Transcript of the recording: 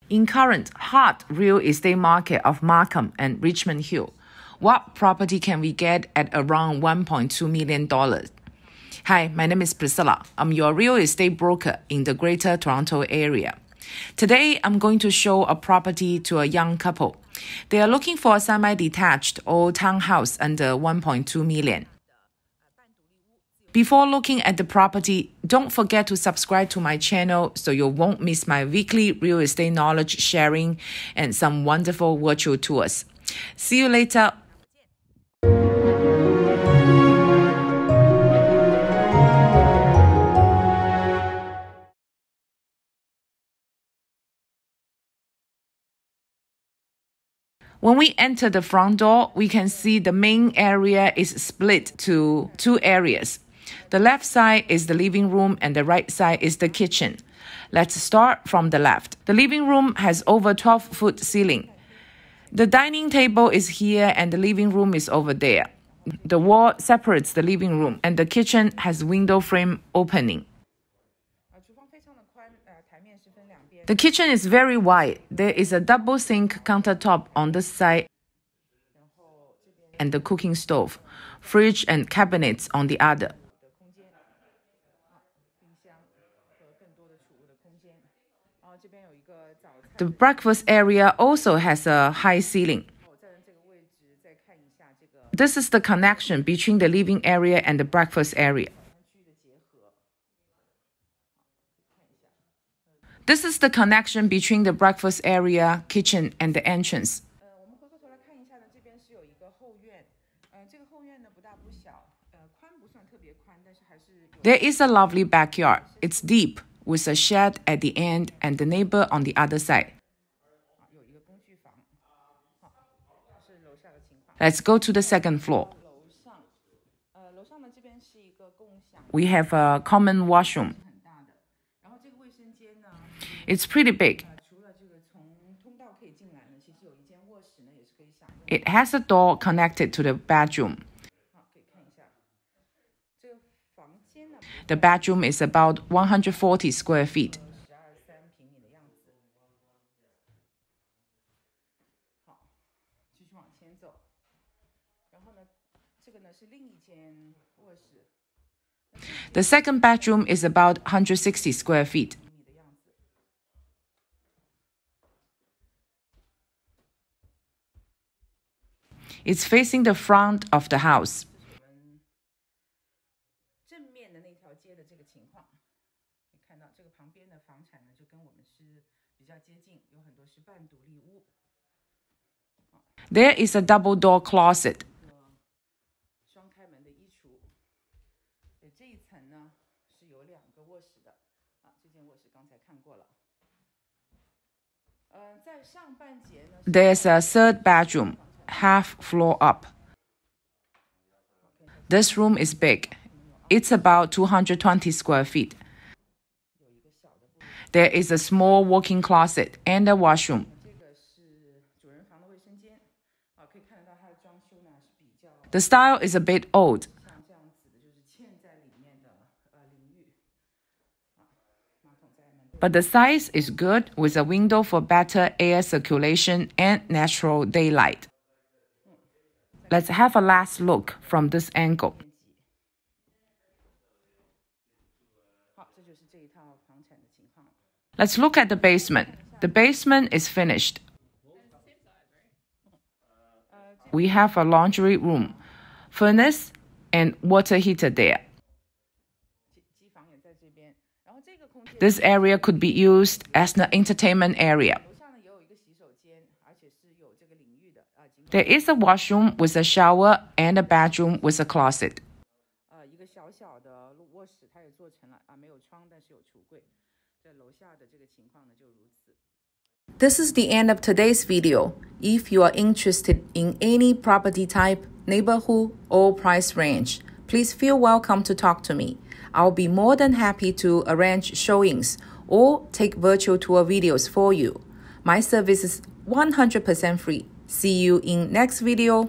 In current hot real estate market of Markham and Richmond Hill, what property can we get at around $1.2 million? Hi, my name is Priscilla. I'm your real estate broker in the Greater Toronto area. Today, I'm going to show a property to a young couple. They are looking for a semi-detached old townhouse under $1.2 million. Before looking at the property, don't forget to subscribe to my channel so you won't miss my weekly real estate knowledge sharing and some wonderful virtual tours. See you later. When we enter the front door, we can see the main area is split to two areas. The left side is the living room and the right side is the kitchen. Let's start from the left. The living room has over 12-foot ceiling. The dining table is here and the living room is over there. The wall separates the living room and the kitchen has window frame opening. The kitchen is very wide. There is a double sink countertop on this side and the cooking stove, fridge and cabinets on the other. The breakfast area also has a high ceiling. This is the connection between the living area and the breakfast area. This is the connection between the breakfast area, kitchen, and the entrance. There is a lovely backyard. It's deep, with a shed at the end and the neighbor on the other side. Let's go to the second floor. We have a common washroom. It's pretty big. It has a door connected to the bedroom. The bedroom is about 140 square feet. The second bedroom is about 160 square feet. It's facing the front of the house. There is a double door closet. There's a third bedroom, half floor up. This room is big. It's about 220 square feet. There is a small walk-in closet and a washroom. The style is a bit old. But the size is good with a window for better air circulation and natural daylight. Let's have a last look from this angle. Let's look at the basement. The basement is finished. We have a laundry room, furnace, and water heater there. This area could be used as an entertainment area. There is a washroom with a shower and a bedroom with a closet. This is the end of today's video. If you are interested in any property type, neighborhood, or price range, please feel welcome to talk to me. I'll be more than happy to arrange showings or take virtual tour videos for you. My service is 100% free. See you in next video.